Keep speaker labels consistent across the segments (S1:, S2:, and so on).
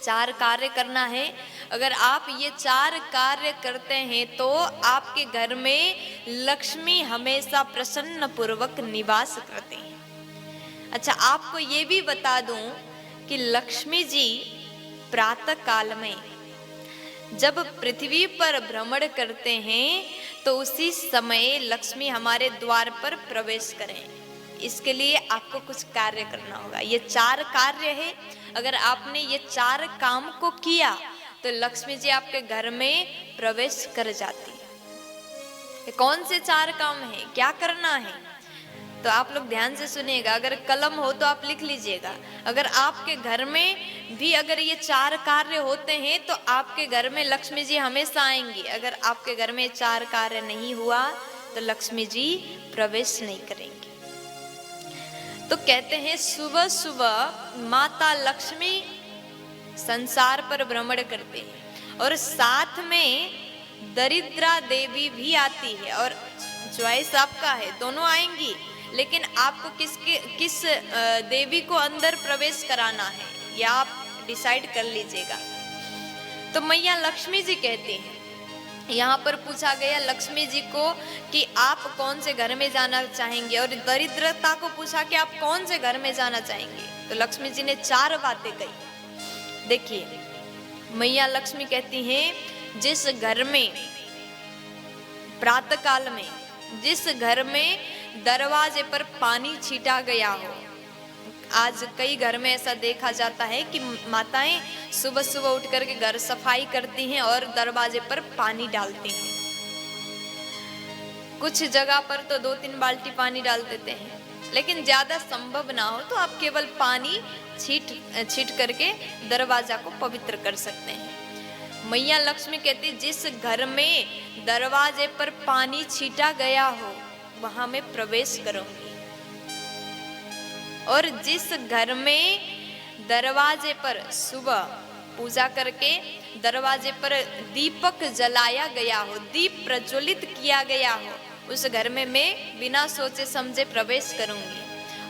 S1: 4 कार्य करना है। अगर आप ये 4 कार्य करते हैं तो आपके घर में लक्ष्मी हमेशा प्रसन्न पूर्वक निवास करते हैं। अच्छा, आपको ये भी बता दूं कि लक्ष्मी जी प्रातः काल में जब पृथ्वी पर भ्रमण करते हैं तो उसी समय लक्ष्मी हमारे द्वार पर प्रवेश करें। इसके लिए आपको कुछ कार्य करना होगा। ये 4 कार्य है। अगर आपने ये 4 काम को किया तो लक्ष्मी जी आपके घर में प्रवेश कर जाती है। ये कौन से 4 काम है, क्या करना है, तो आप लोग ध्यान से सुनिएगा। अगर कलम हो तो आप लिख लीजिएगा। अगर आपके घर में भी अगर ये 4 कार्य होते हैं तो आपके घर में लक्ष्मी जी हमेशा आएंगी। अगर आपके घर में 4 कार्य नहीं हुआ तो लक्ष्मी जी प्रवेश नहीं करेंगी। तो कहते हैं सुबह सुबह माता लक्ष्मी संसार पर भ्रमण करते हैं और साथ में दरिद्रा देवी भी आती है। और चॉइस आपका है, दोनों आएंगी, लेकिन आपको किस देवी को अंदर प्रवेश कराना है या आप डिसाइड कर लीजिएगा। तो मैया लक्ष्मी जी कहते हैं, यहाँ पर पूछा गया लक्ष्मी जी को कि आप कौन से घर में जाना चाहेंगे, और दरिद्रता को पूछा कि आप कौन से घर में जाना चाहेंगे। तो लक्ष्मी जी ने 4 बातें कही। देखिए, मैया लक्ष्मी कहती हैं जिस घर में प्रातः काल में जिस घर में दरवाजे पर पानी छीटा गया हो। आज कई घर में ऐसा देखा जाता है कि माताएं सुबह सुबह उठ करके घर सफाई करती हैं और दरवाजे पर पानी डालती हैं। कुछ जगह पर तो 2-3 बाल्टी पानी डाल देते हैं, लेकिन ज्यादा संभव ना हो तो आप केवल पानी छीट करके दरवाजा को पवित्र कर सकते हैं। मैया लक्ष्मी कहती जिस घर में दरवाजे पर पानी छीटा गया हो वहां मैं प्रवेश करूंगी। और जिस घर में दरवाजे पर सुबह पूजा करके दरवाजे पर दीपक जलाया गया हो, दीप प्रज्वलित किया गया हो, उस घर में मैं बिना सोचे समझे प्रवेश करूंगी।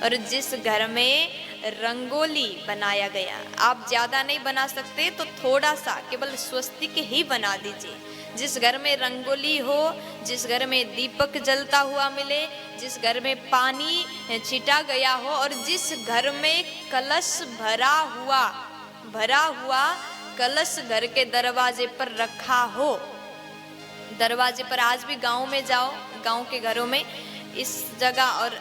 S1: और जिस घर में रंगोली बनाया गया, आप ज्यादा नहीं बना सकते तो थोड़ा सा केवल स्वस्तिक ही बना दीजिए। जिस घर में रंगोली हो, जिस घर में दीपक जलता हुआ मिले, जिस घर में पानी छिटा गया हो और जिस घर में कलश भरा हुआ कलश घर के दरवाजे पर रखा हो। दरवाजे पर आज भी गांव में जाओ, गांव के घरों में इस जगह और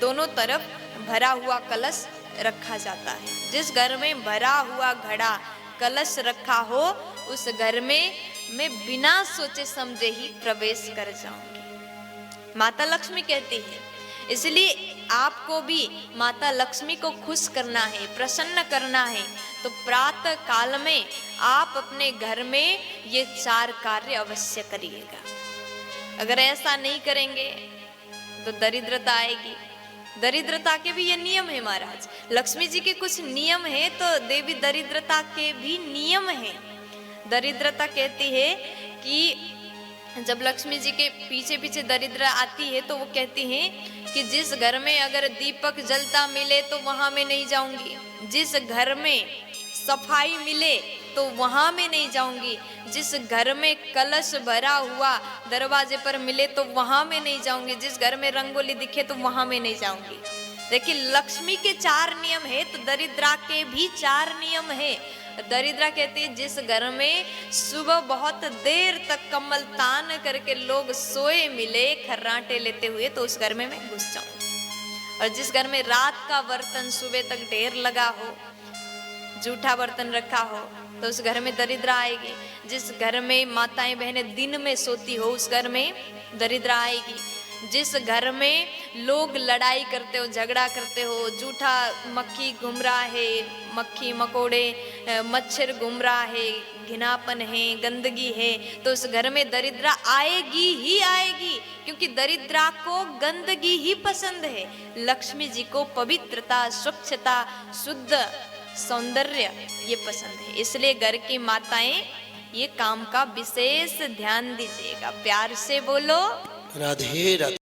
S1: दोनों तरफ भरा हुआ कलश रखा जाता है। जिस घर में भरा हुआ घड़ा कलश रखा हो उस घर में मैं बिना सोचे समझे ही प्रवेश कर जाऊंगी, माता लक्ष्मी कहती है। इसलिए आपको भी माता लक्ष्मी को खुश करना है, प्रसन्न करना है, तो प्रातः काल में आप अपने घर में ये 4 कार्य अवश्य करिएगा। अगर ऐसा नहीं करेंगे तो दरिद्रता आएगी। दरिद्रता के भी ये नियम है महाराज। लक्ष्मी जी के कुछ नियम है तो देवी दरिद्रता के भी नियम है। दरिद्रता कहती है कि जब लक्ष्मी जी के पीछे पीछे दरिद्र आती है तो वो कहती है कि जिस घर में अगर दीपक जलता मिले तो वहां मैं नहीं जाऊंगी, जिस घर में सफाई मिले तो वहां मैं नहीं जाऊंगी, जिस घर में कलश भरा हुआ दरवाजे पर मिले तो वहां मैं नहीं जाऊंगी, जिस घर में रंगोली दिखे तो वहां मैं नहीं जाऊंगी। देखिए, लक्ष्मी के 4 नियम है तो दरिद्रा के भी 4 नियम है। दरिद्रा कहती है जिस घर में सुबह बहुत देर तक कमल तान करके लोग सोए मिले खर्राटे लेते हुए तो उस घर में मैं घुस जाऊंगी। और जिस घर में रात का बर्तन सुबह तक ढेर लगा हो, जूठा बर्तन रखा हो, तो उस घर में दरिद्रा आएगी। जिस घर में माताएं बहनें दिन में सोती हो उस घर में दरिद्रा आएगी। जिस घर में लोग लड़ाई करते हो, झगड़ा करते हो, जूठा मक्खी घूम रहा है, मक्खी मकोड़े मच्छर घूम रहा है, घिनापन है, गंदगी है, तो उस घर में दरिद्रा आएगी ही आएगी, क्योंकि दरिद्रा को गंदगी ही पसंद है। लक्ष्मी जी को पवित्रता, स्वच्छता, शुद्ध सौंदर्य ये पसंद है। इसलिए घर की माताएं ये काम का विशेष ध्यान दीजिएगा। प्यार से बोलो
S2: राधे राधे।